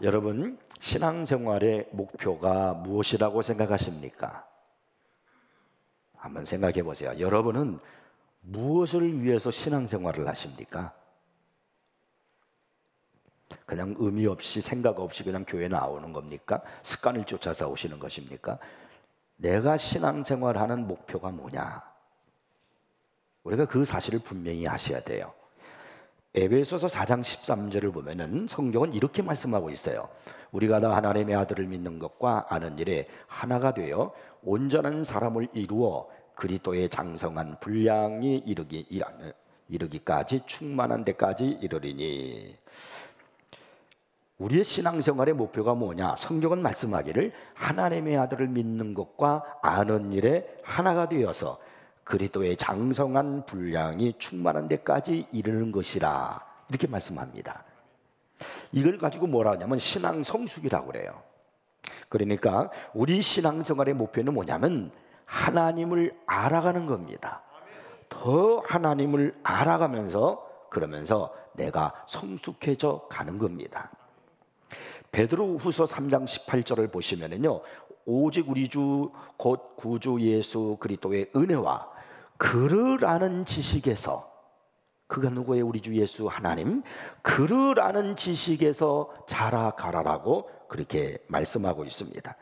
여러분, 신앙생활의 목표가 무엇이라고 생각하십니까? 한번 생각해 보세요. 여러분은 무엇을 위해서 신앙생활을 하십니까? 그냥 의미 없이 생각 없이 그냥 교회 나오는 겁니까? 습관을 쫓아서 오시는 것입니까? 내가 신앙생활하는 목표가 뭐냐? 우리가 그 사실을 분명히 아셔야 돼요. 에베소서 4장 13절을 보면은 성경은 이렇게 말씀하고 있어요. 우리가 다 하나님의 아들을 믿는 것과 아는 일에 하나가 되어 온전한 사람을 이루어 그리스도의 장성한 분량이 이르기까지 충만한 데까지 이르리니. 우리의 신앙생활의 목표가 뭐냐? 성경은 말씀하기를 하나님의 아들을 믿는 것과 아는 일에 하나가 되어서 그리스도의 장성한 분량이 충만한 데까지 이르는 것이라, 이렇게 말씀합니다. 이걸 가지고 뭐라 하냐면 신앙 성숙이라고 그래요. 그러니까 우리 신앙생활의 목표는 뭐냐면 하나님을 알아가는 겁니다. 더 하나님을 알아가면서 그러면서 내가 성숙해져 가는 겁니다. 베드로후서 3장 18절을 보시면은요, 오직 우리 주 곧 구주 예수 그리스도의 은혜와 그를 아는 지식에서, 그가 누구예요? 우리 주 예수 하나님, 그를 아는 지식에서 자라가라라고 그렇게 말씀하고 있습니다.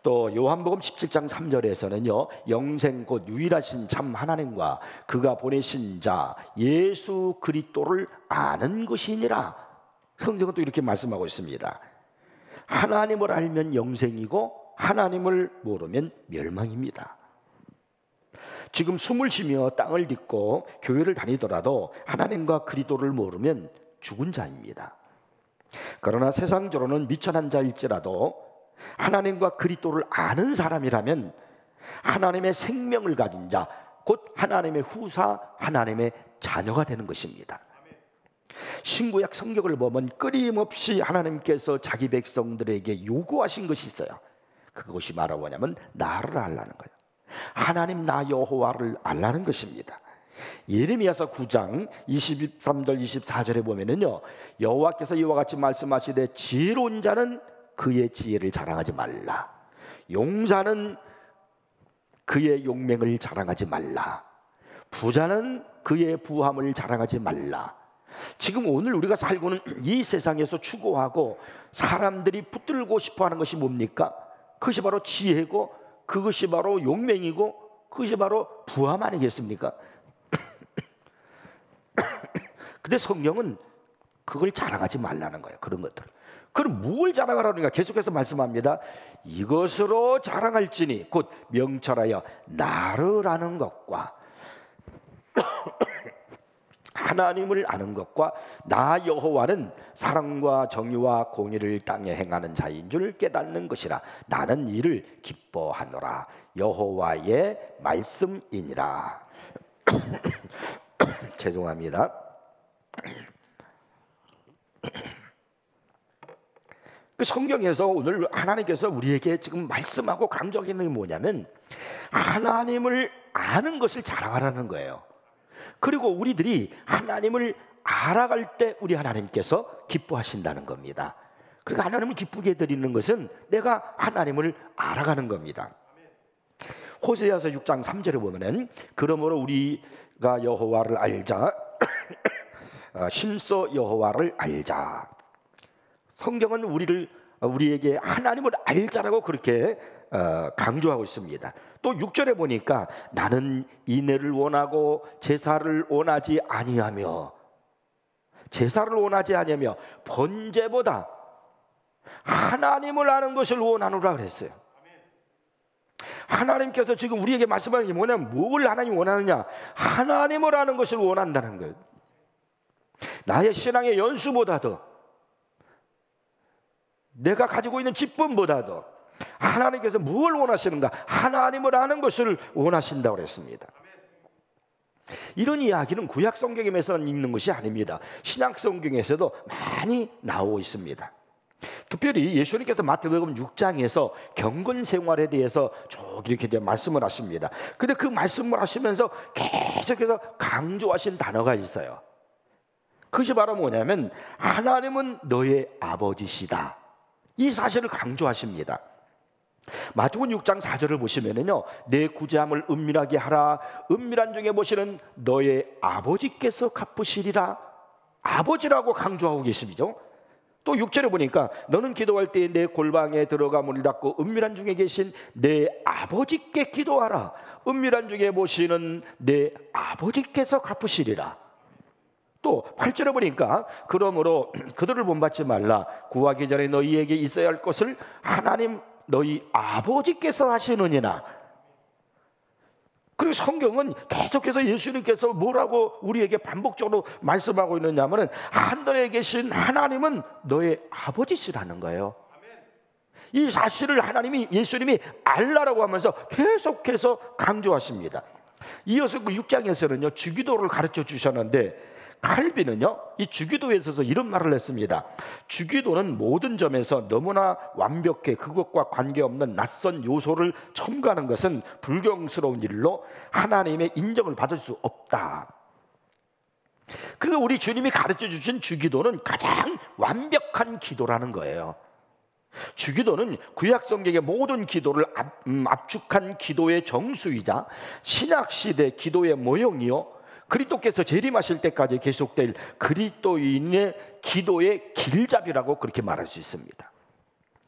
또 요한복음 17장 3절에서는요, 영생 곧 유일하신 참 하나님과 그가 보내신 자 예수 그리스도를 아는 것이니라, 성경은 또 이렇게 말씀하고 있습니다. 하나님을 알면 영생이고 하나님을 모르면 멸망입니다. 지금 숨을 쉬며 땅을 딛고 교회를 다니더라도 하나님과 그리스도를 모르면 죽은 자입니다. 그러나 세상적으로는 미천한 자일지라도 하나님과 그리스도를 아는 사람이라면 하나님의 생명을 가진 자, 곧 하나님의 후사, 하나님의 자녀가 되는 것입니다. 신구약 성경을 보면 끊임없이 하나님께서 자기 백성들에게 요구하신 것이 있어요. 그것이 뭐냐면 나를 알라는 거예요. 하나님 나 여호와를 알라는 것입니다. 예레미야서 9장 23절 24절에 보면은요, 여호와께서 이와 같이 말씀하시되 지혜로운 자는 그의 지혜를 자랑하지 말라, 용사는 그의 용맹을 자랑하지 말라, 부자는 그의 부함을 자랑하지 말라. 지금 오늘 우리가 살고는 이 세상에서 추구하고 사람들이 붙들고 싶어하는 것이 뭡니까? 그것이 바로 지혜고, 그것이 바로 용맹이고, 그것이 바로 부함 아니겠습니까? 근데 성경은 그걸 자랑하지 말라는 거예요. 그런 것들. 그럼 뭘 자랑하라는가? 계속해서 말씀합니다. 이것으로 자랑할지니 곧 명철하여 나를 아는 것과 하나님을 아는 것과 나 여호와는 사랑과 정의와 공의를 땅에 행하는 자인 줄 깨닫는 것이라. 나는 이를 기뻐하노라. 여호와의 말씀이니라. 죄송합니다. 그 성경에서 오늘 하나님께서 우리에게 지금 말씀하고 강조하고 있는 게 뭐냐면 하나님을 아는 것을 자랑하라는 거예요. 그리고 우리들이 하나님을 알아갈 때 우리 하나님께서 기뻐하신다는 겁니다. 그러니까 하나님을 기쁘게 해드리는 것은 내가 하나님을 알아가는 겁니다. 호세아서 6장 3절에 보면은 그러므로 우리가 여호와를 알자 힘써 여호와를 알자. 성경은 우리에게 하나님을 알자라고 그렇게 강조하고 있습니다. 또 6절에 보니까 나는 인애를 원하고 제사를 원하지 아니하며, 제사를 원하지 아니하며 번제보다 하나님을 아는 것을 원하노라 그랬어요. 하나님께서 지금 우리에게 말씀하는 게 뭐냐면 뭘 하나님 원하느냐? 하나님을 아는 것을 원한다는 거예요. 나의 신앙의 연수보다도, 내가 가지고 있는 기쁨보다도 하나님께서 뭘 원하시는가? 하나님을 아는 것을 원하신다고 그랬습니다. 이런 이야기는 구약 성경에서만 읽는 것이 아닙니다. 신약 성경에서도 많이 나오고 있습니다. 특별히 예수님께서 마태복음 6장에서 경건 생활에 대해서 쭉 이렇게 말씀을 하십니다. 근데 그 말씀을 하시면서 계속해서 강조하신 단어가 있어요. 그것이 바로 뭐냐면 하나님은 너의 아버지시다. 이 사실을 강조하십니다. 마태복음 6장 4절을 보시면은요, 내 구제함을 은밀하게 하라. 은밀한 중에 보시는 너의 아버지께서 갚으시리라. 아버지라고 강조하고 계십니다. 또 6절에 보니까 너는 기도할 때 내 골방에 들어가 문을 닫고 은밀한 중에 계신 내 아버지께 기도하라. 은밀한 중에 보시는 내 아버지께서 갚으시리라. 또 8절에 보니까 그러므로 그들을 본받지 말라. 구하기 전에 너희에게 있어야 할 것을 하나님 너희 아버지께서 하시느니라. 그리고 성경은 계속해서 예수님께서 뭐라고 우리에게 반복적으로 말씀하고 있느냐면 하늘에 계신 하나님은 너의 아버지시라는 거예요. 이 사실을 하나님이, 예수님이 알라라고 하면서 계속해서 강조하십니다. 이어서 그 6장에서는요 주기도를 가르쳐 주셨는데, 칼빈은요 이 주기도에 있어서 이런 말을 했습니다. 주기도는 모든 점에서 너무나 완벽해 그것과 관계없는 낯선 요소를 첨가하는 것은 불경스러운 일로 하나님의 인정을 받을 수 없다. 그리고 우리 주님이 가르쳐 주신 주기도는 가장 완벽한 기도라는 거예요. 주기도는 구약 성경의 모든 기도를 압축한 기도의 정수이자 신약시대 기도의 모형이요, 그리스도께서 재림하실 때까지 계속될 그리스도인의 기도의 길잡이라고 그렇게 말할 수 있습니다.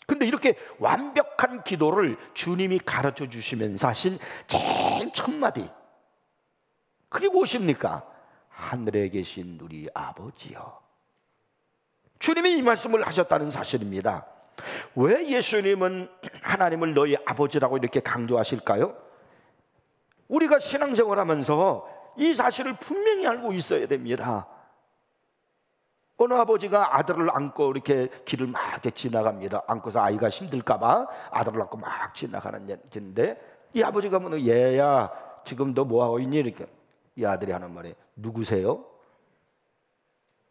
그런데 이렇게 완벽한 기도를 주님이 가르쳐 주시면서 하신 제일 첫 마디, 그게 무엇입니까? 하늘에 계신 우리 아버지요. 주님이 이 말씀을 하셨다는 사실입니다. 왜 예수님은 하나님을 너희 아버지라고 이렇게 강조하실까요? 우리가 신앙생활하면서 이 사실을 분명히 알고 있어야 됩니다. 어느 아버지가 아들을 안고 이렇게 길을 막 지나갑니다. 안고서 아이가 힘들까봐 아들을 안고 막 지나가는 얘기인데, 이 아버지가 뭐 얘야 지금 너 뭐하고 있니? 이렇게 이 아들이 하는 말이 누구세요?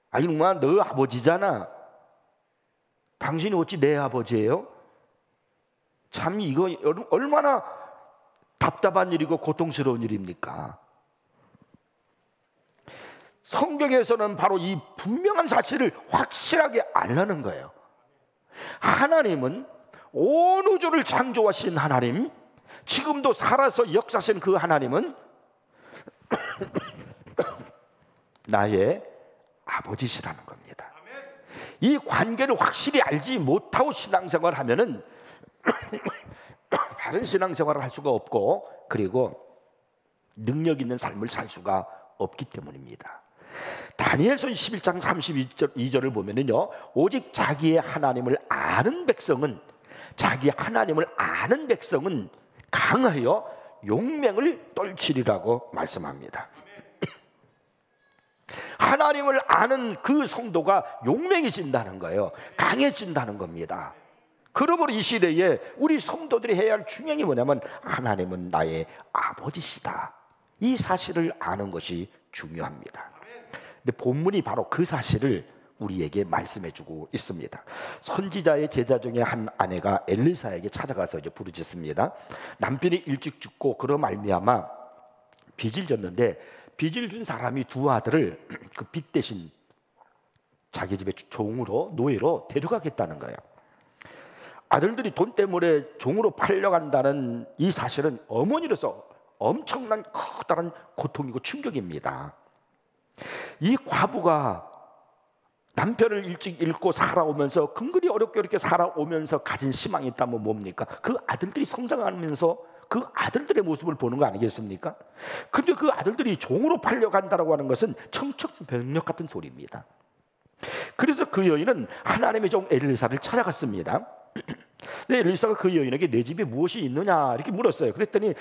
아니 정말 너 아버지잖아. 당신이 어찌 내 아버지예요? 참 이거 얼마나 답답한 일이고 고통스러운 일입니까? 성경에서는 바로 이 분명한 사실을 확실하게 알라는 거예요. 하나님은 온 우주를 창조하신 하나님, 지금도 살아서 역사하신 그 하나님은 나의 아버지시라는 겁니다. 이 관계를 확실히 알지 못하고 신앙생활을 하면은 바른 신앙생활을 할 수가 없고, 그리고 능력 있는 삶을 살 수가 없기 때문입니다. 다니엘서 11장 32절을 보면은요, 오직 자기의 하나님을 아는 백성은, 자기 하나님을 아는 백성은 강하여 용맹을 떨치리라고 말씀합니다. 하나님을 아는 그 성도가 용맹해진다는 거예요. 강해진다는 겁니다. 그러므로 이 시대에 우리 성도들이 해야 할 중요한 게 뭐냐면 하나님은 나의 아버지시다, 이 사실을 아는 것이 중요합니다. 근데 본문이 바로 그 사실을 우리에게 말씀해주고 있습니다. 선지자의 제자 중에 한 아내가 엘리사에게 찾아가서 이제 부르짖습니다. 남편이 일찍 죽고 그로 말미암아 빚을 졌는데, 빚을 준 사람이 두 아들을 그 빚 대신 자기 집에 종으로, 노예로 데려가겠다는 거예요. 아들들이 돈 때문에 종으로 팔려간다는 이 사실은 어머니로서 엄청난 커다란 고통이고 충격입니다. 이 과부가 남편을 일찍 잃고 살아오면서 근근히 어렵게 살아오면서 가진 희망이 있다면 뭡니까? 그 아들들이 성장하면서 그 아들들의 모습을 보는 거 아니겠습니까? 그런데 그 아들들이 종으로 팔려간다고 하는 것은 청천벽력 같은 소리입니다. 그래서 그 여인은 하나님의 종 엘리사를 찾아갔습니다. 근데 엘리사가 그 여인에게 내 집에 무엇이 있느냐 이렇게 물었어요. 그랬더니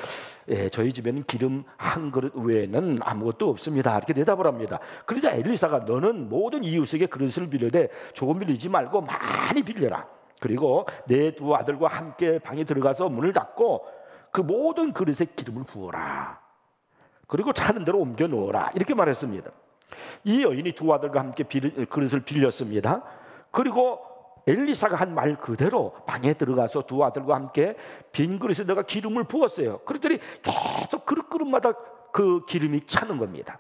저희 집에는 기름 한 그릇 외에는 아무것도 없습니다, 이렇게 대답을 합니다. 그러자 엘리사가 너는 모든 이웃에게 그릇을 빌려대 조금 빌리지 말고 많이 빌려라. 그리고 내 두 아들과 함께 방에 들어가서 문을 닫고 그 모든 그릇에 기름을 부어라. 그리고 차는 대로 옮겨 놓으라, 이렇게 말했습니다. 이 여인이 두 아들과 함께 그릇을 빌렸습니다. 그리고 엘리사가 한 말 그대로 방에 들어가서 두 아들과 함께 빈 그릇에 내가 기름을 부었어요. 그랬더니 계속 그릇마다 그 기름이 차는 겁니다.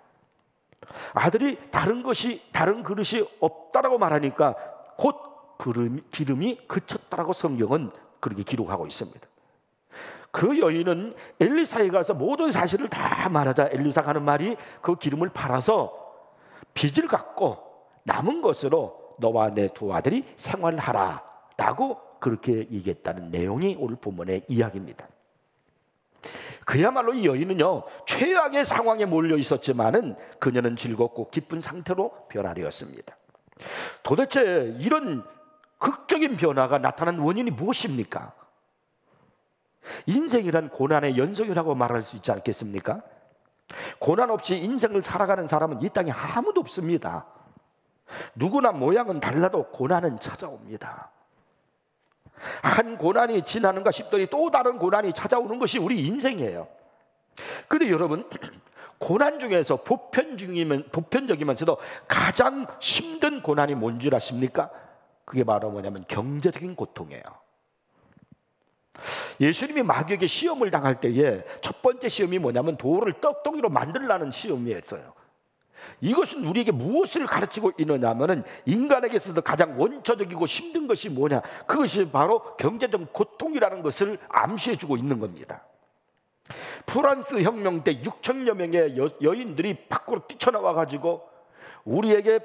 아들이 다른 그릇이 없다라고 말하니까 곧 기름이 그쳤다라고 성경은 그렇게 기록하고 있습니다. 그 여인은 엘리사에 가서 모든 사실을 다 말하자 엘리사가 하는 말이 그 기름을 팔아서 빚을 갚고 남은 것으로 너와 내 두 아들이 생활하라 라고 그렇게 얘기했다는 내용이 오늘 본문의 이야기입니다. 그야말로 이 여인은요, 최악의 상황에 몰려 있었지만은 그녀는 즐겁고 기쁜 상태로 변화되었습니다. 도대체 이런 극적인 변화가 나타난 원인이 무엇입니까? 인생이란 고난의 연속이라고 말할 수 있지 않겠습니까? 고난 없이 인생을 살아가는 사람은 이 땅에 아무도 없습니다. 누구나 모양은 달라도 고난은 찾아옵니다. 한 고난이 지나는가 싶더니 또 다른 고난이 찾아오는 것이 우리 인생이에요. 그런데 여러분, 고난 중에서 보편적이면서도 가장 힘든 고난이 뭔 줄 아십니까? 그게 바로 뭐냐면 경제적인 고통이에요. 예수님이 마귀에게 시험을 당할 때에 첫 번째 시험이 뭐냐면 돌을 떡덩이로 만들라는 시험이었어요. 이것은 우리에게 무엇을 가르치고 있느냐 하면은 인간에게서도 가장 원초적이고 힘든 것이 뭐냐, 그것이 바로 경제적 고통이라는 것을 암시해주고 있는 겁니다. 프랑스 혁명 때 6천여 명의 여인들이 밖으로 뛰쳐나와 가지고 우리에게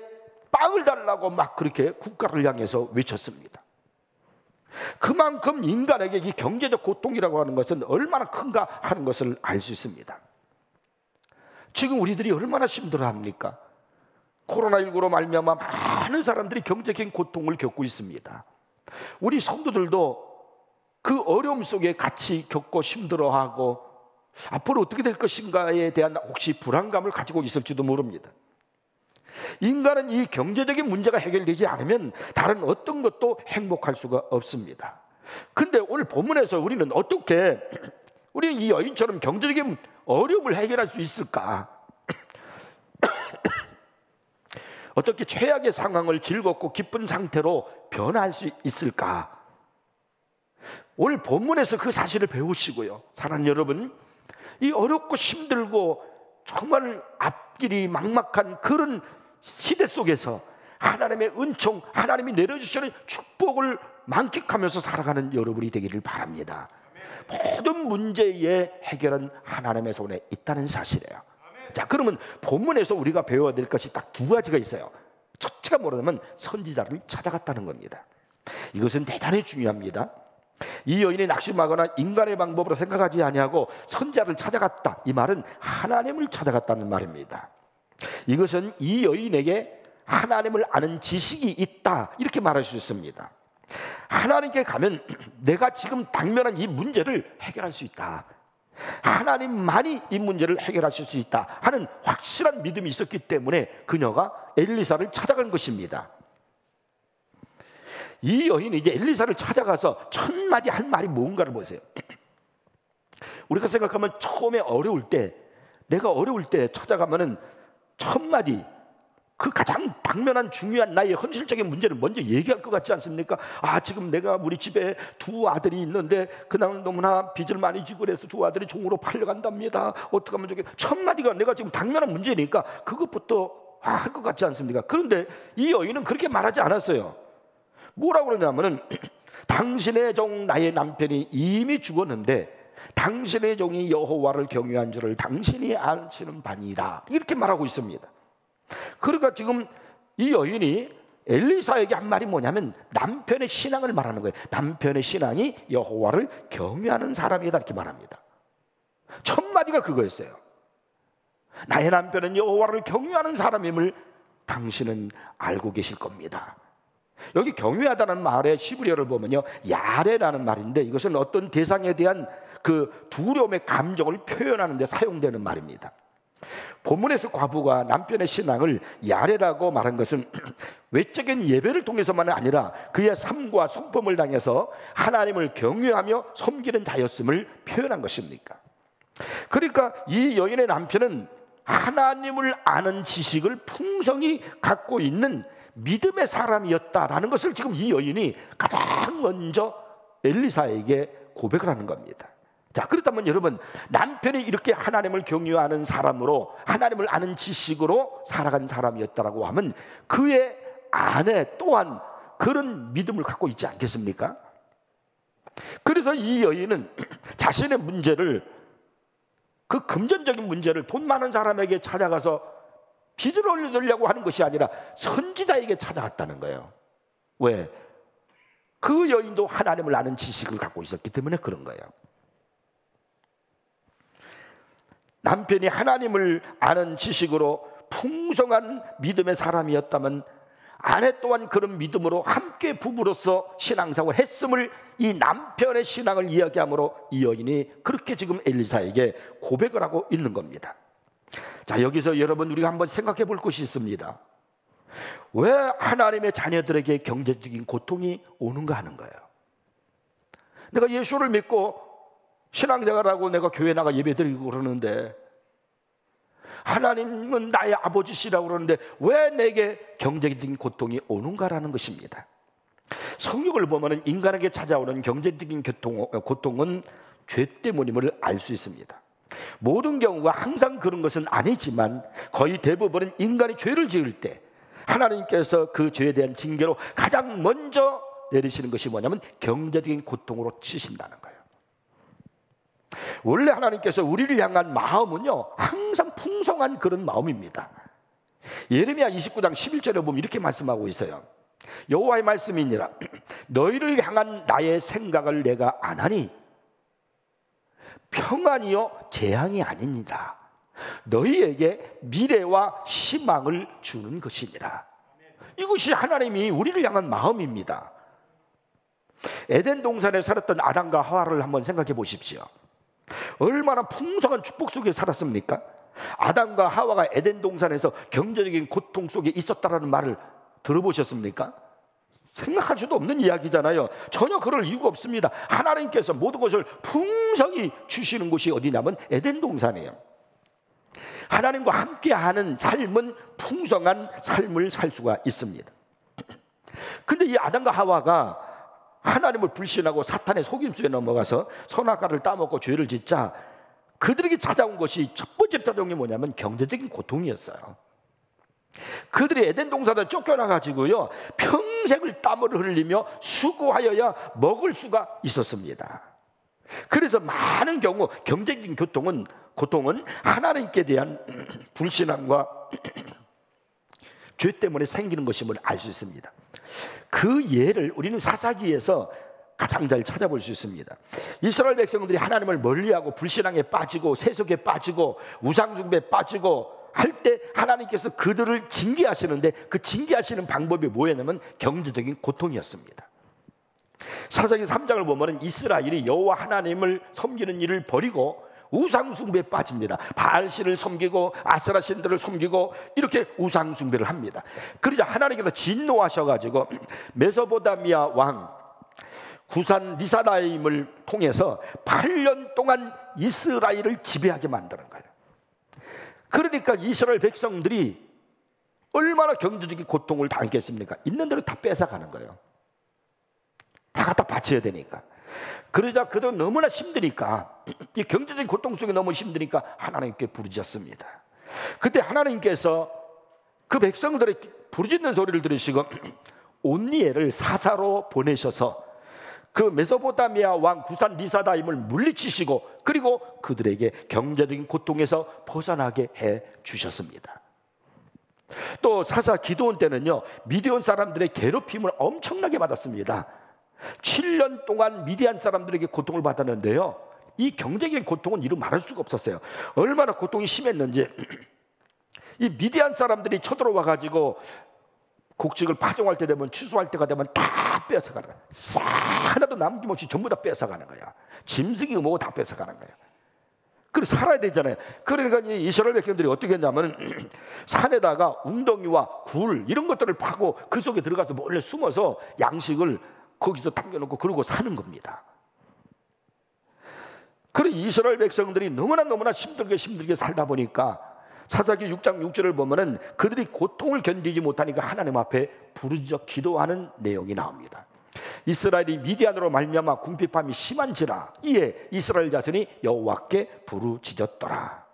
빵을 달라고 막 그렇게 국가를 향해서 외쳤습니다. 그만큼 인간에게 이 경제적 고통이라고 하는 것은 얼마나 큰가 하는 것을 알 수 있습니다. 지금 우리들이 얼마나 힘들어합니까? 코로나19로 말미암아 많은 사람들이 경제적인 고통을 겪고 있습니다. 우리 성도들도 그 어려움 속에 같이 겪고 힘들어하고 앞으로 어떻게 될 것인가에 대한 혹시 불안감을 가지고 있을지도 모릅니다. 인간은 이 경제적인 문제가 해결되지 않으면 다른 어떤 것도 행복할 수가 없습니다. 근데 오늘 본문에서 우리는 어떻게 우리는 이 여인처럼 경제적인 어려움을 해결할 수 있을까? 어떻게 최악의 상황을 즐겁고 기쁜 상태로 변화할 수 있을까? 오늘 본문에서 그 사실을 배우시고요, 사랑하는 여러분, 이 어렵고 힘들고 정말 앞길이 막막한 그런 시대 속에서 하나님의 은총, 하나님이 내려주시는 축복을 만끽하면서 살아가는 여러분이 되기를 바랍니다. 모든 문제의 해결은 하나님의 손에 있다는 사실이에요. 자, 그러면 본문에서 우리가 배워야 될 것이 딱 두 가지가 있어요. 첫째가 뭐냐면 선지자를 찾아갔다는 겁니다. 이것은 대단히 중요합니다. 이 여인이 낙심하거나 인간의 방법으로 생각하지 아니하고 선지자를 찾아갔다, 이 말은 하나님을 찾아갔다는 말입니다. 이것은 이 여인에게 하나님을 아는 지식이 있다, 이렇게 말할 수 있습니다. 하나님께 가면 내가 지금 당면한 이 문제를 해결할 수 있다, 하나님만이 이 문제를 해결하실 수 있다 하는 확실한 믿음이 있었기 때문에 그녀가 엘리사를 찾아간 것입니다. 이 여인이 이제 엘리사를 찾아가서 첫 마디 할 말이 뭔가를 보세요. 우리가 생각하면 처음에 어려울 때, 내가 어려울 때 찾아가면은 첫 마디, 그 가장 당면한 중요한 나의 현실적인 문제를 먼저 얘기할 것 같지 않습니까? 아, 지금 내가 우리 집에 두 아들이 있는데 그날 너무나 빚을 많이 지고 그래서 두 아들이 종으로 팔려간답니다. 어떻게 하면 좋겠? 첫 마디가 내가 지금 당면한 문제니까 그것부터 할 것 같지 않습니까? 그런데 이 여인은 그렇게 말하지 않았어요. 뭐라고 그러냐면은 당신의 종 나의 남편이 이미 죽었는데 당신의 종이 여호와를 경외한 줄을 당신이 아시는 바니라, 이렇게 말하고 있습니다. 그러니까 지금 이 여인이 엘리사에게 한 말이 뭐냐면 남편의 신앙을 말하는 거예요. 남편의 신앙이 여호와를 경외하는 사람이다, 이렇게 말합니다. 첫 마디가 그거였어요. 나의 남편은 여호와를 경외하는 사람임을 당신은 알고 계실 겁니다. 여기 경외하다는 말의 히브리어를 보면요, 야레라는 말인데 이것은 어떤 대상에 대한 그 두려움의 감정을 표현하는 데 사용되는 말입니다. 본문에서 과부가 남편의 신앙을 야레라고 말한 것은 외적인 예배를 통해서만 아니라 그의 삶과 성품을 당해서 하나님을 경외하며 섬기는 자였음을 표현한 것입니까? 그러니까 이 여인의 남편은 하나님을 아는 지식을 풍성히 갖고 있는 믿음의 사람이었다라는 것을 지금 이 여인이 가장 먼저 엘리사에게 고백을 하는 겁니다. 자, 그렇다면 여러분, 남편이 이렇게 하나님을 경외하는 사람으로 하나님을 아는 지식으로 살아간 사람이었다라고 하면 그의 아내 또한 그런 믿음을 갖고 있지 않겠습니까? 그래서 이 여인은 자신의 문제를, 그 금전적인 문제를 돈 많은 사람에게 찾아가서 빚을 올려주려고 하는 것이 아니라 선지자에게 찾아갔다는 거예요. 왜? 그 여인도 하나님을 아는 지식을 갖고 있었기 때문에 그런 거예요. 남편이 하나님을 아는 지식으로 풍성한 믿음의 사람이었다면 아내 또한 그런 믿음으로 함께 부부로서 신앙생활을 했음을, 이 남편의 신앙을 이야기하므로 이 여인이 그렇게 지금 엘리사에게 고백을 하고 있는 겁니다. 자, 여기서 여러분 우리가 한번 생각해 볼 것이 있습니다. 왜 하나님의 자녀들에게 경제적인 고통이 오는가 하는 거예요. 내가 예수를 믿고 신앙생활하고 내가 교회 나가 예배드리고 그러는데, 하나님은 나의 아버지시라고 그러는데 왜 내게 경제적인 고통이 오는가라는 것입니다. 성경을 보면 인간에게 찾아오는 경제적인 고통은 죄 때문임을 알 수 있습니다. 모든 경우가 항상 그런 것은 아니지만 거의 대부분은 인간이 죄를 지을 때 하나님께서 그 죄에 대한 징계로 가장 먼저 내리시는 것이 뭐냐면 경제적인 고통으로 치신다는 거예요. 원래 하나님께서 우리를 향한 마음은요, 항상 풍성한 그런 마음입니다. 예레미야 29장 11절에 보면 이렇게 말씀하고 있어요. 여호와의 말씀이니라. 너희를 향한 나의 생각을 내가 아나니 평안이요 재앙이 아니니라. 너희에게 미래와 희망을 주는 것이니라. 이것이 하나님이 우리를 향한 마음입니다. 에덴 동산에 살았던 아담과 하와를 한번 생각해 보십시오. 얼마나 풍성한 축복 속에 살았습니까? 아담과 하와가 에덴 동산에서 경제적인 고통 속에 있었다라는 말을 들어보셨습니까? 생각할 수도 없는 이야기잖아요. 전혀 그럴 이유가 없습니다. 하나님께서 모든 것을 풍성히 주시는 곳이 어디냐면 에덴 동산이에요. 하나님과 함께하는 삶은 풍성한 삶을 살 수가 있습니다. 근데 이 아담과 하와가 하나님을 불신하고 사탄의 속임수에 넘어가서 선악과를 따먹고 죄를 짓자 그들에게 찾아온 것이 첫 번째 찾아온 게 뭐냐면 경제적인 고통이었어요. 그들이 에덴 동산에 쫓겨나가지고요, 평생을 땀을 흘리며 수고하여야 먹을 수가 있었습니다. 그래서 많은 경우 경제적인 고통은 하나님께 대한 불신함과 죄 때문에 생기는 것임을 알 수 있습니다. 그 예를 우리는 사사기에서 가장 잘 찾아볼 수 있습니다. 이스라엘 백성들이 하나님을 멀리하고 불신앙에 빠지고 세속에 빠지고 우상숭배에 빠지고 할 때 하나님께서 그들을 징계하시는데 그 징계하시는 방법이 뭐였냐면 경제적인 고통이었습니다. 사사기 3장을 보면 이스라엘이 여호와 하나님을 섬기는 일을 버리고 우상숭배에 빠집니다. 바알신을 섬기고 아세라 신들을 섬기고 이렇게 우상숭배를 합니다. 그러자 하나님께서 진노하셔가지고 메소포타미아 왕 구산 리사다임을 통해서 8년 동안 이스라엘을 지배하게 만드는 거예요. 그러니까 이스라엘 백성들이 얼마나 경제적인 고통을 당했겠습니까? 있는 대로 다 뺏어가는 거예요. 다 갖다 바쳐야 되니까. 그러자 그들은 너무나 힘드니까, 이 경제적인 고통 속에 너무 힘드니까 하나님께 부르짖었습니다. 그때 하나님께서 그 백성들의 부르짖는 소리를 들으시고 온니엘을 사사로 보내셔서 그 메소포타미아 왕 구산 리사다임을 물리치시고 그리고 그들에게 경제적인 고통에서 벗어나게 해 주셨습니다. 또 사사 기드온 때는요, 미디안 사람들의 괴롭힘을 엄청나게 받았습니다. 7년 동안 미디안 사람들에게 고통을 받았는데요, 이 경제적인 고통은 이루 말할 수가 없었어요. 얼마나 고통이 심했는지 이 미디안 사람들이 쳐들어와 가지고 곡식을 파종할 때 되면, 추수할 때가 되면 다 뺏어가는 거야. 싹 하나도 남김없이 전부 다 뺏어가는 거야. 짐승이 뭐고 다 뺏어가는 거야. 그래서 살아야 되잖아요. 그러니까 이 이스라엘 백성들이 어떻게 했냐면 산에다가 웅덩이와 굴 이런 것들을 파고 그 속에 들어가서 몰래 숨어서 양식을 거기서 담겨놓고 그러고 사는 겁니다. 그래 이스라엘 백성들이 너무나 힘들게 살다 보니까 사사기 6장 6절을 보면은 그들이 고통을 견디지 못하니까 하나님 앞에 부르짖어 기도하는 내용이 나옵니다. 이스라엘이 미디안으로 말미암아 궁핍함이 심한지라 이에 이스라엘 자손이 여호와께 부르짖었더라.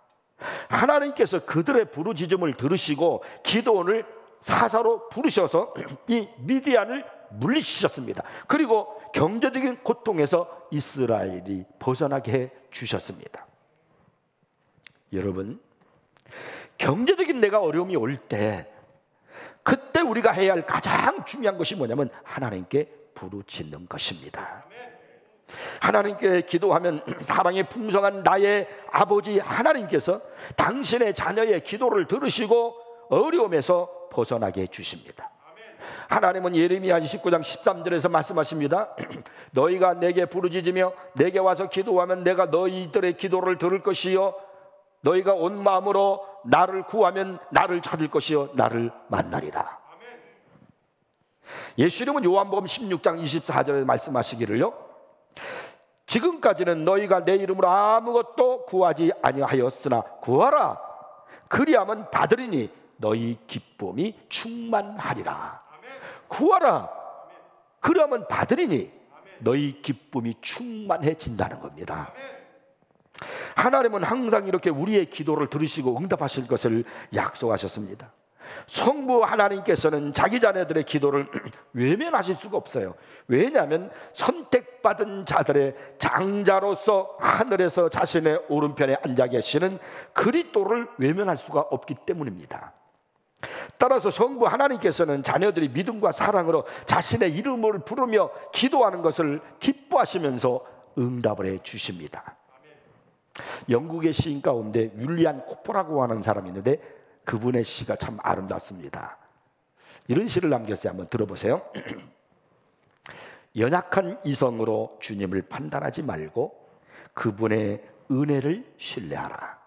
하나님께서 그들의 부르짖음을 들으시고 기도원을 사사로 부르셔서 이 미디안을 물리치셨습니다. 그리고 경제적인 고통에서 이스라엘이 벗어나게 해 주셨습니다. 여러분, 경제적인 내가 어려움이 올 때 그때 우리가 해야 할 가장 중요한 것이 뭐냐면 하나님께 부르짖는 것입니다. 하나님께 기도하면 사랑이 풍성한 나의 아버지 하나님께서 당신의 자녀의 기도를 들으시고 어려움에서 벗어나게 해주십니다. 하나님은 예레미야 29장 13절에서 말씀하십니다. 너희가 내게 부르짖으며 내게 와서 기도하면 내가 너희들의 기도를 들을 것이요 너희가 온 마음으로 나를 구하면 나를 찾을 것이요 나를 만나리라. 예수님은 요한복음 16장 24절에 말씀하시기를요, 지금까지는 너희가 내 이름으로 아무것도 구하지 아니하였으나 구하라 그리하면 받으리니 너희 기쁨이 충만하리라. 구하라 그러면 받으리니 너희 기쁨이 충만해진다는 겁니다. 하나님은 항상 이렇게 우리의 기도를 들으시고 응답하실 것을 약속하셨습니다. 성부 하나님께서는 자기 자녀들의 기도를 외면하실 수가 없어요. 왜냐하면 선택받은 자들의 장자로서 하늘에서 자신의 오른편에 앉아 계시는 그리스도를 외면할 수가 없기 때문입니다. 따라서 성부 하나님께서는 자녀들이 믿음과 사랑으로 자신의 이름을 부르며 기도하는 것을 기뻐하시면서 응답을 해 주십니다. 영국의 시인 가운데 윌리안 코퍼라고 하는 사람이 있는데 그분의 시가 참 아름답습니다. 이런 시를 남겼어요. 한번 들어보세요. 연약한 이성으로 주님을 판단하지 말고 그분의 은혜를 신뢰하라.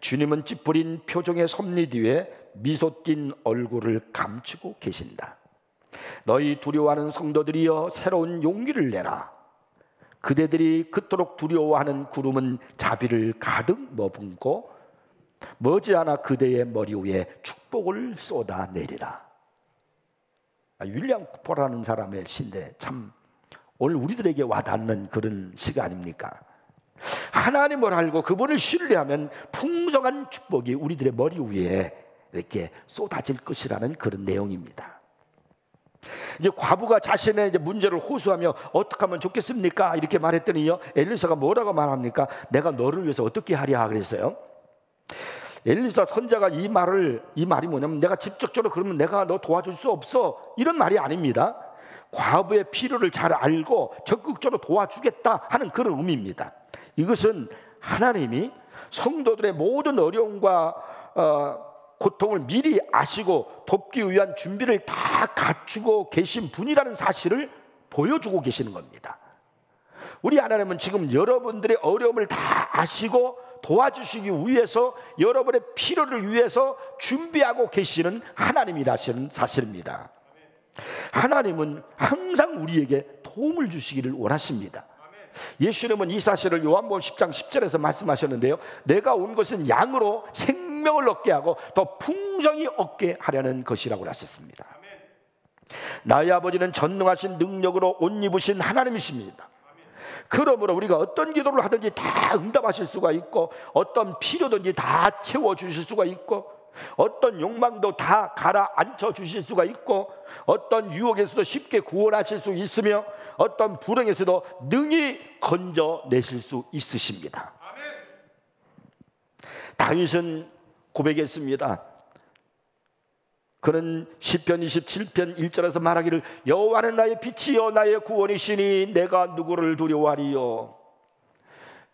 주님은 찌푸린 표정의 섭리 뒤에 미소 띤 얼굴을 감추고 계신다. 너희 두려워하는 성도들이여 새로운 용기를 내라. 그대들이 그토록 두려워하는 구름은 자비를 가득 머금고 머지않아 그대의 머리 위에 축복을 쏟아내리라. 윌리엄 쿠퍼라는 사람의 시인데 참 오늘 우리들에게 와닿는 그런 시가 아닙니까? 하나님을 알고 그분을 신뢰하면 풍성한 축복이 우리들의 머리 위에 이렇게 쏟아질 것이라는 그런 내용입니다. 이제 과부가 자신의 이제 문제를 호소하며 어떻게 하면 좋겠습니까? 이렇게 말했더니요, 엘리사가 뭐라고 말합니까? 내가 너를 위해서 어떻게 하랴 그랬어요. 엘리사 선자가 이 말이 뭐냐면 내가 직접적으로 그러면 내가 너 도와줄 수 없어 이런 말이 아닙니다. 과부의 필요를 잘 알고 적극적으로 도와주겠다 하는 그런 의미입니다. 이것은 하나님이 성도들의 모든 어려움과 고통을 미리 아시고 돕기 위한 준비를 다 갖추고 계신 분이라는 사실을 보여주고 계시는 겁니다. 우리 하나님은 지금 여러분들의 어려움을 다 아시고 도와주시기 위해서 여러분의 필요를 위해서 준비하고 계시는 하나님이라는 사실입니다. 하나님은 항상 우리에게 도움을 주시기를 원하십니다. 예수님은 이 사실을 요한복음 10장 10절에서 말씀하셨는데요, 내가 온 것은 양으로 생명을 얻게 하고 더 풍성히 얻게 하려는 것이라고 하셨습니다. 나의 아버지는 전능하신 능력으로 옷 입으신 하나님이십니다. 그러므로 우리가 어떤 기도를 하든지 다 응답하실 수가 있고 어떤 필요든지 다 채워주실 수가 있고 어떤 욕망도 다 가라앉혀 주실 수가 있고 어떤 유혹에서도 쉽게 구원하실 수 있으며 어떤 불행에서도 능히 건져내실 수 있으십니다. 다윗은 고백했습니다. 그는 시편 27편 1절에서 말하기를 여호와는 나의 빛이요 나의 구원이시니 내가 누구를 두려워하리요.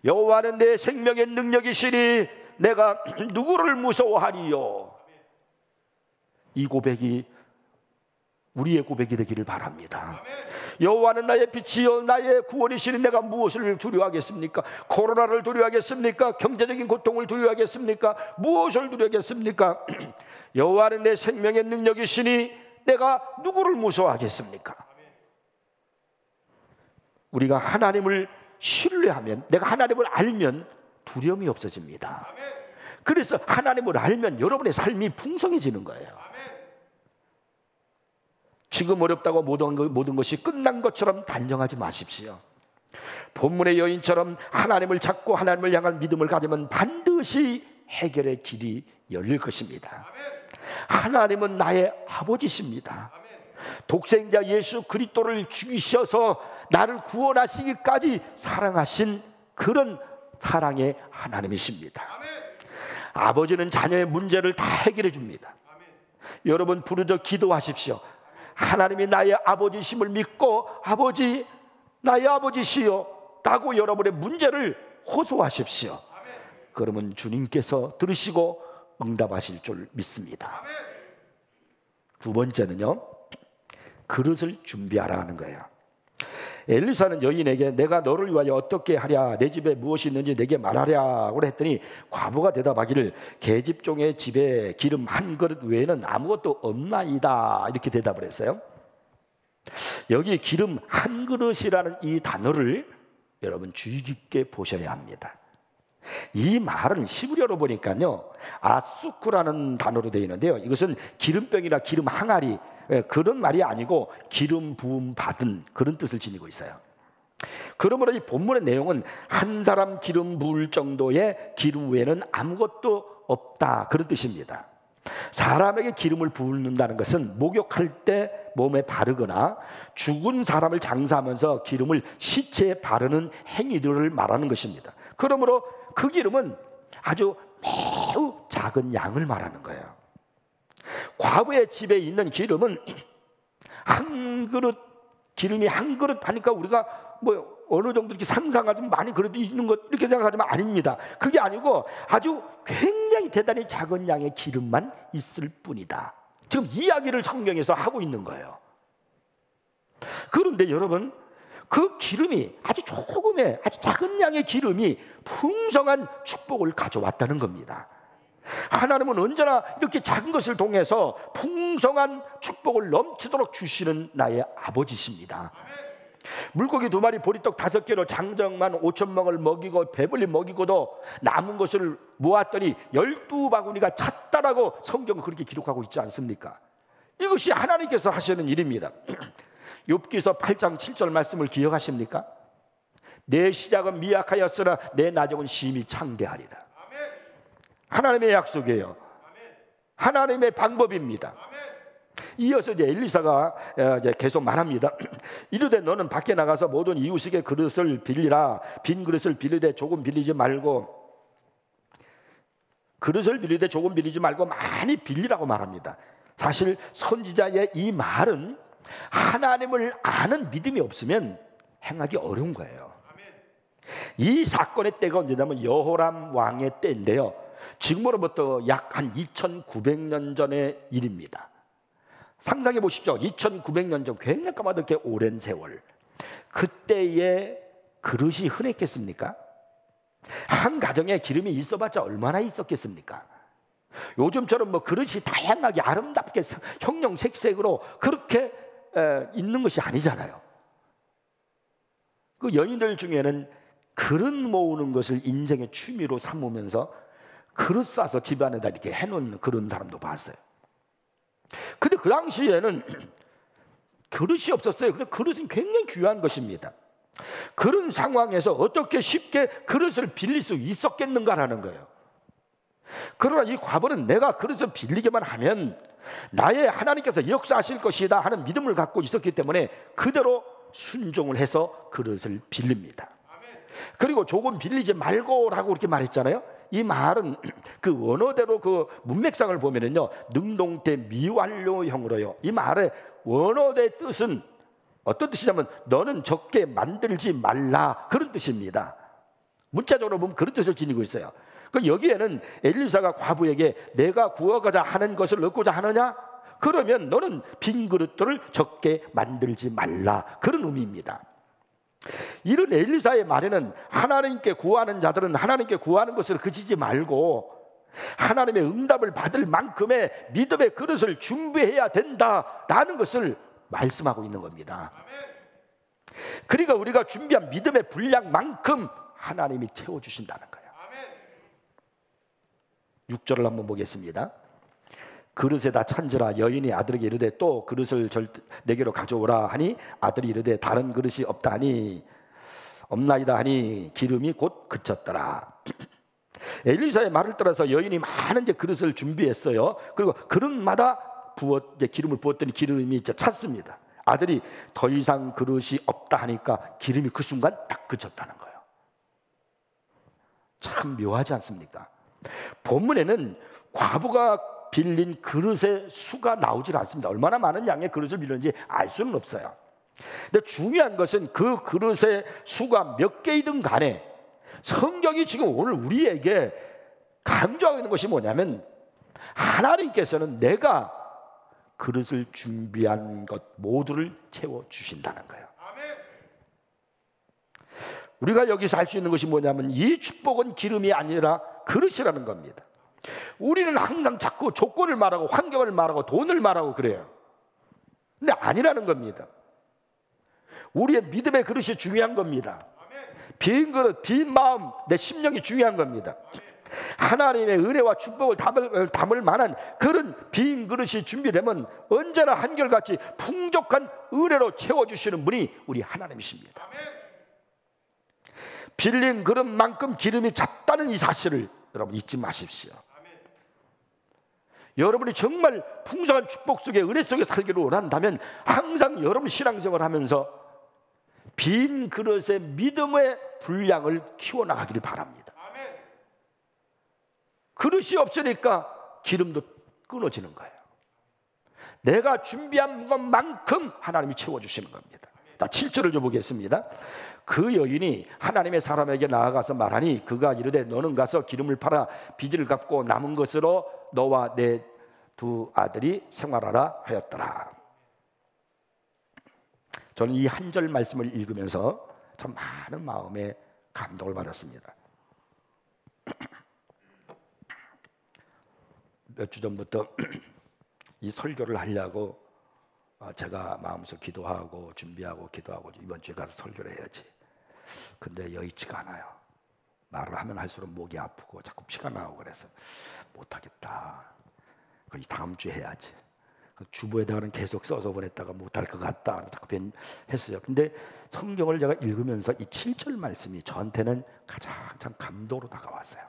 여호와는 내 생명의 능력이시니 내가 누구를 무서워하리요. 이 고백이 우리의 고백이 되기를 바랍니다. 여호와는 나의 빛이요 나의 구원이시니 내가 무엇을 두려워하겠습니까? 코로나를 두려워하겠습니까? 경제적인 고통을 두려워하겠습니까? 무엇을 두려워하겠습니까? 여호와는 내 생명의 능력이시니 내가 누구를 무서워하겠습니까? 우리가 하나님을 신뢰하면, 내가 하나님을 알면 두려움이 없어집니다. 그래서 하나님을 알면 여러분의 삶이 풍성해지는 거예요. 지금 어렵다고 모든 것이 끝난 것처럼 단정하지 마십시오. 본문의 여인처럼 하나님을 찾고 하나님을 향한 믿음을 가지면 반드시 해결의 길이 열릴 것입니다. 하나님은 나의 아버지십니다. 독생자 예수 그리스도를 죽이셔서 나를 구원하시기까지 사랑하신 그런 사랑의 하나님이십니다. 아버지는 자녀의 문제를 다 해결해 줍니다. 여러분 부르짖어 기도하십시오. 하나님이 나의 아버지심을 믿고 아버지 나의 아버지시여 라고 여러분의 문제를 호소하십시오. 그러면 주님께서 들으시고 응답하실 줄 믿습니다. 두 번째는요, 그릇을 준비하라 하는 거예요. 엘리사는 여인에게 내가 너를 위하여 어떻게 하랴, 내 집에 무엇이 있는지 내게 말하랴고 했더니 과부가 대답하기를 계집종의 집에 기름 한 그릇 외에는 아무것도 없나이다 이렇게 대답을 했어요. 여기 기름 한 그릇이라는 이 단어를 여러분 주의 깊게 보셔야 합니다. 이 말은 히브리어로 보니까요 아수쿠라는 단어로 되어 있는데요, 이것은 기름병이나 기름 항아리 그런 말이 아니고 기름 부음 받은 그런 뜻을 지니고 있어요. 그러므로 이 본문의 내용은 한 사람 기름 부을 정도의 기름 외에는 아무것도 없다 그런 뜻입니다. 사람에게 기름을 붓는다는 것은 목욕할 때 몸에 바르거나 죽은 사람을 장사하면서 기름을 시체에 바르는 행위들을 말하는 것입니다. 그러므로 그 기름은 아주 매우 작은 양을 말하는 거예요. 과부의 집에 있는 기름은 한 그릇, 기름이 한 그릇 하니까 우리가 뭐 어느 정도 이렇게 상상하지만 많이 그래도 있는 것 이렇게 생각하지만 아닙니다. 그게 아니고 아주 굉장히 대단히 작은 양의 기름만 있을 뿐이다. 지금 이야기를 성경에서 하고 있는 거예요. 그런데 여러분, 그 기름이 아주 조금의 아주 작은 양의 기름이 풍성한 축복을 가져왔다는 겁니다. 하나님은 언제나 이렇게 작은 것을 통해서 풍성한 축복을 넘치도록 주시는 나의 아버지십니다. 물고기 2마리 보리떡 5개로 장정만 5,000명을 먹이고 배불리 먹이고도 남은 것을 모았더니 12바구니가 찼다라고 성경은 그렇게 기록하고 있지 않습니까? 이것이 하나님께서 하시는 일입니다. 욥기서 8장 7절 말씀을 기억하십니까? 내 시작은 미약하였으나 내 나중은 심히 창대하리라. 하나님의 약속이에요. 하나님의 방법입니다. 이어서 이제 엘리사가 이제 계속 말합니다. 이르되 너는 밖에 나가서 모든 이웃에게 그릇을 빌리라. 빈 그릇을 빌리되 조금 빌리지 말고, 그릇을 빌리되 조금 빌리지 말고 많이 빌리라고 말합니다. 사실 선지자의 이 말은 하나님을 아는 믿음이 없으면 행하기 어려운 거예요. 이 사건의 때가 언제냐면 여호람 왕의 때인데요, 지금으로부터 약 한 2900년 전의 일입니다. 상상해 보십시오. 2900년 전, 굉장히 까마득하게 오랜 세월, 그때의 그릇이 흔했겠습니까? 한 가정에 기름이 있어봤자 얼마나 있었겠습니까? 요즘처럼 뭐 그릇이 다양하게 아름답게 형형색색으로 그렇게 있는 것이 아니잖아요. 그 여인들 중에는 그릇 모으는 것을 인생의 취미로 삼으면서 그릇 싸서 집안에다 이렇게 해놓는 그런 사람도 봤어요. 근데 그 당시에는 그릇이 없었어요. 근데 그릇은 굉장히 귀한 것입니다. 그런 상황에서 어떻게 쉽게 그릇을 빌릴 수 있었겠는가라는 거예요. 그러나 이 과부는 내가 그릇을 빌리기만 하면 나의 하나님께서 역사하실 것이다 하는 믿음을 갖고 있었기 때문에 그대로 순종을 해서 그릇을 빌립니다. 그리고 조금 빌리지 말고라고 그렇게 말했잖아요. 이 말은 그 원어대로 그 문맥상을 보면은요, 능동태 미완료형으로요. 이 말의 원어의 뜻은 어떤 뜻이냐면 너는 적게 만들지 말라 그런 뜻입니다. 문자적으로 보면 그런 뜻을 지니고 있어요. 그 여기에는 엘리사가 과부에게 내가 구하고자 하는 것을 얻고자 하느냐? 그러면 너는 빈 그릇들을 적게 만들지 말라 그런 의미입니다. 이런 엘리사의 말에는 하나님께 구하는 자들은 하나님께 구하는 것을 그치지 말고 하나님의 응답을 받을 만큼의 믿음의 그릇을 준비해야 된다라는 것을 말씀하고 있는 겁니다. 그러니까 우리가 준비한 믿음의 분량만큼 하나님이 채워주신다는 거예요. 6절을 한번 보겠습니다. 그릇에다 찬지라. 여인이 아들에게 이르되 또 그릇을 내게로 가져오라 하니 아들이 이르되 다른 그릇이 없나이다 하니 기름이 곧 그쳤더라. 엘리사의 말을 따라서 여인이 많은 이제 그릇을 준비했어요. 그리고 그릇마다 이제 기름을 부었더니 기름이 이제 찼습니다. 아들이 더 이상 그릇이 없다 하니까 기름이 그 순간 딱 그쳤다는 거예요. 참 묘하지 않습니까? 본문에는 과부가 빌린 그릇의 수가 나오질 않습니다. 얼마나 많은 양의 그릇을 빌렸는지 알 수는 없어요. 근데 중요한 것은 그 그릇의 수가 몇 개이든 간에 성경이 지금 오늘 우리에게 강조하고 있는 것이 뭐냐면, 하나님께서는 내가 그릇을 준비한 것 모두를 채워주신다는 거예요. 우리가 여기서 할 수 있는 것이 뭐냐면, 이 축복은 기름이 아니라 그릇이라는 겁니다. 우리는 항상 자꾸 조건을 말하고 환경을 말하고 돈을 말하고 그래요. 근데 아니라는 겁니다. 우리의 믿음의 그릇이 중요한 겁니다. 빈 그릇, 빈 마음, 내 심령이 중요한 겁니다. 하나님의 은혜와 축복을 담을 만한 그런 빈 그릇이 준비되면 언제나 한결같이 풍족한 은혜로 채워주시는 분이 우리 하나님이십니다. 빌린 그릇만큼 기름이 찼다는 이 사실을 여러분 잊지 마십시오. 여러분이 정말 풍성한 축복 속에, 은혜 속에 살기를 원한다면 항상 여러분 신앙생활을 하면서 빈 그릇의 믿음의 분량을 키워나가기를 바랍니다. 그릇이 없으니까 기름도 끊어지는 거예요. 내가 준비한 것만큼 하나님이 채워주시는 겁니다. 자, 7절을 좀 보겠습니다. 그 여인이 하나님의 사람에게 나아가서 말하니 그가 이르되 너는 가서 기름을 팔아 빚을 갚고 남은 것으로 너와 내 두 아들이 생활하라 하였더라. 저는 이 한 절 말씀을 읽으면서 참 많은 마음의 감동을 받았습니다. 몇 주 전부터 이 설교를 하려고 제가 마음속 기도하고 준비하고 기도하고 이번 주에 가서 설교를 해야지. 근데 여의치가 않아요. 말을 하면 할수록 목이 아프고 자꾸 피가 나오고 그래서 못하겠다. 이 다음 주에 해야지. 주보에다가는 계속 써서 보냈다가 못할 것 같다. 자꾸 했어요. 근데 성경을 제가 읽으면서 이 7절 말씀이 저한테는 가장 참 감동으로 다가왔어요.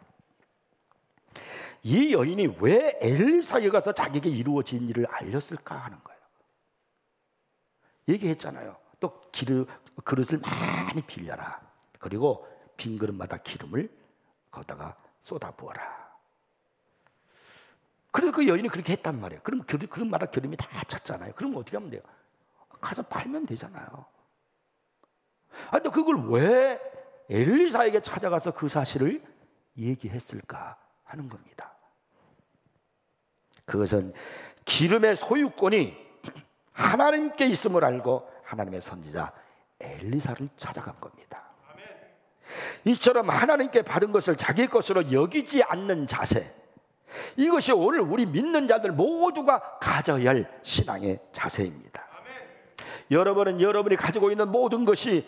이 여인이 왜 엘리사에 가서 자기에게 이루어진 일을 알렸을까 하는 거예요. 얘기했잖아요. 또 그릇을 많이 빌려라. 그리고 빈 그릇마다 기름을 거기다가 쏟아부어라. 그래서 그 여인이 그렇게 했단 말이에요. 그럼 그릇마다 기름이 다 찼잖아요. 그럼 어떻게 하면 돼요? 가서 팔면 되잖아요. 근데 그걸 왜 엘리사에게 찾아가서 그 사실을 얘기했을까 하는 겁니다. 그것은 기름의 소유권이 하나님께 있음을 알고 하나님의 선지자 엘리사를 찾아간 겁니다. 이처럼 하나님께 받은 것을 자기 것으로 여기지 않는 자세, 이것이 오늘 우리 믿는 자들 모두가 가져야 할 신앙의 자세입니다. 여러분은 여러분이 가지고 있는 모든 것이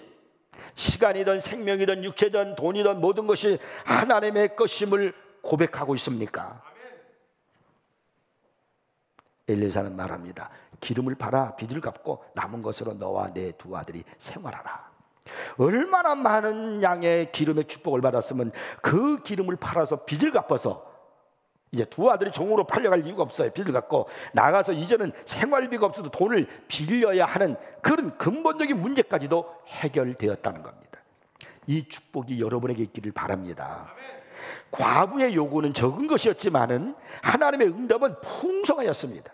시간이든 생명이든 육체든 돈이든 모든 것이 하나님의 것임을 고백하고 있습니까? 엘리사는 말합니다. 기름을 팔아 빚을 갚고 남은 것으로 너와 내 두 아들이 생활하라. 얼마나 많은 양의 기름의 축복을 받았으면 그 기름을 팔아서 빚을 갚아서 이제 두 아들이 종으로 팔려갈 이유가 없어요. 빚을 갚고 나가서 이제는 생활비가 없어도 돈을 빌려야 하는 그런 근본적인 문제까지도 해결되었다는 겁니다. 이 축복이 여러분에게 있기를 바랍니다. 과부의 요구는 적은 것이었지만은 하나님의 응답은 풍성하였습니다.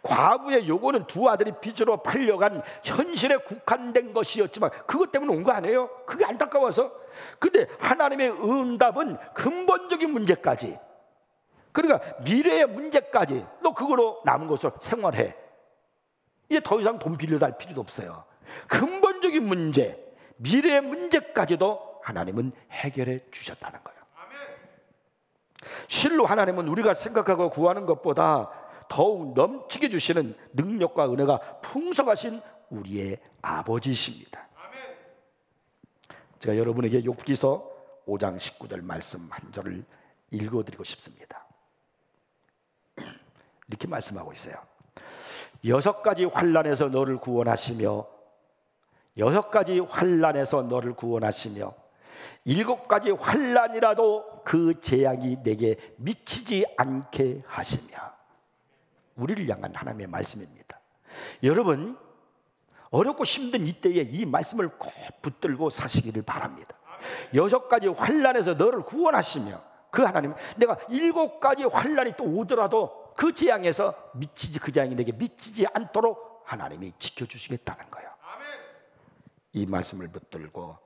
과부의 요구는 두 아들이 빚으로 팔려간 현실에 국한된 것이었지만 그것 때문에 온 거 아니에요? 그게 안타까워서. 근데 하나님의 응답은 근본적인 문제까지, 그러니까 미래의 문제까지 너 그거로 남은 것으로 생활해. 이제 더 이상 돈 빌려달 필요도 없어요. 근본적인 문제, 미래의 문제까지도 하나님은 해결해 주셨다는 거예요. 실로 하나님은 우리가 생각하고 구하는 것보다 더욱 넘치게 주시는 능력과 은혜가 풍성하신 우리의 아버지이십니다. 제가 여러분에게 욥기서 5장 19절 말씀 한 절을 읽어드리고 싶습니다. 이렇게 말씀하고 있어요. 6가지 환난에서 너를 구원하시며 6가지 환난에서 너를 구원하시며 7가지 환난이라도 그 재앙이 내게 미치지 않게 하시며. 우리를 향한 하나님의 말씀입니다. 여러분, 어렵고 힘든 이때에 이 말씀을 꼭 붙들고 사시기를 바랍니다. 6가지 환난에서 너를 구원하시며 그 하나님, 내가 7가지 환난이 또 오더라도 그 재앙에서 그 재앙이 내게 미치지 않도록 하나님이 지켜주시겠다는 거예요. 이 말씀을 붙들고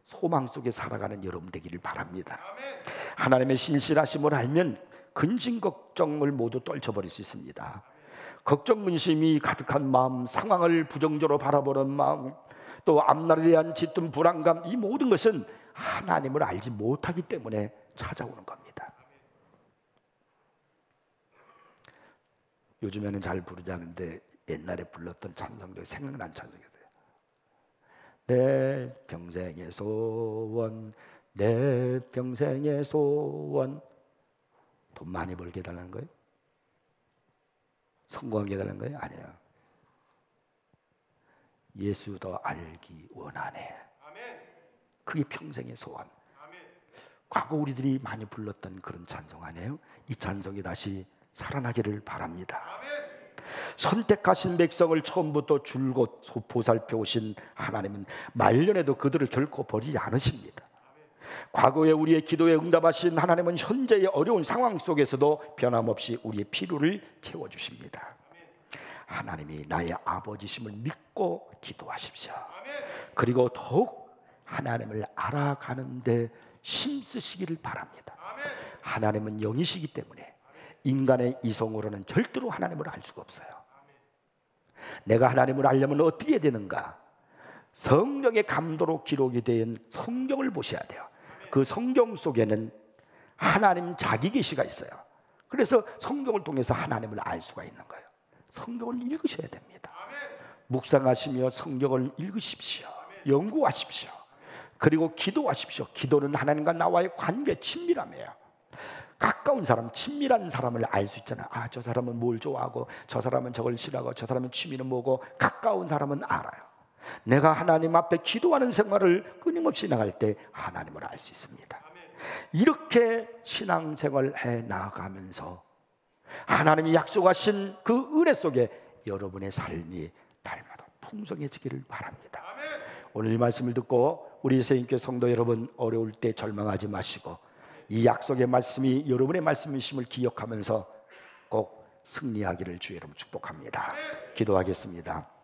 소망 속에 살아가는 여러분 되기를 바랍니다. 하나님의 신실하심을 알면 근심 걱정을 모두 떨쳐버릴 수 있습니다. 걱정 근심이 가득한 마음, 상황을 부정적으로 바라보는 마음, 또 앞날에 대한 짙은 불안감, 이 모든 것은 하나님을 알지 못하기 때문에 찾아오는 겁니다. 요즘에는 잘 부르지 않는데 옛날에 불렀던 찬송도 생각난 찬송이었어요. 내 평생의 소원, 내 평생의 소원. 돈 많이 벌게 해달라는 거예요? 성공하게 해달라는 거예요? 아니에요. 예수 더 알기 원하네. 그게 평생의 소원. 과거 우리들이 많이 불렀던 그런 찬송 아니에요? 이 찬송이 다시 살아나기를 바랍니다. 선택하신 백성을 처음부터 줄곧 보살펴 오신 하나님은 말년에도 그들을 결코 버리지 않으십니다. 과거에 우리의 기도에 응답하신 하나님은 현재의 어려운 상황 속에서도 변함없이 우리의 필요를 채워주십니다. 하나님이 나의 아버지심을 믿고 기도하십시오. 그리고 더욱 하나님을 알아가는데 힘쓰시기를 바랍니다. 하나님은 영이시기 때문에 인간의 이성으로는 절대로 하나님을 알 수가 없어요. 내가 하나님을 알려면 어떻게 해야 되는가? 성령의 감도로 기록이 된 성경을 보셔야 돼요. 그 성경 속에는 하나님 자기 계시가 있어요. 그래서 성경을 통해서 하나님을 알 수가 있는 거예요. 성경을 읽으셔야 됩니다. 묵상하시며 성경을 읽으십시오. 연구하십시오. 그리고 기도하십시오. 기도는 하나님과 나와의 관계, 친밀함이에요. 가까운 사람, 친밀한 사람을 알 수 있잖아요. 아, 저 사람은 뭘 좋아하고 저 사람은 저걸 싫어하고 저 사람은 취미는 뭐고. 가까운 사람은 알아요. 내가 하나님 앞에 기도하는 생활을 끊임없이 나갈 때 하나님을 알 수 있습니다. 이렇게 신앙생활을 해 나가면서 하나님이 약속하신 그 은혜 속에 여러분의 삶이 날마다 풍성해지기를 바랍니다. 오늘 이 말씀을 듣고 우리 새인교회 성도 여러분, 어려울 때 절망하지 마시고 이 약속의 말씀이 여러분의 말씀이심을 기억하면서 꼭 승리하기를 주의 이름으로 축복합니다. 기도하겠습니다.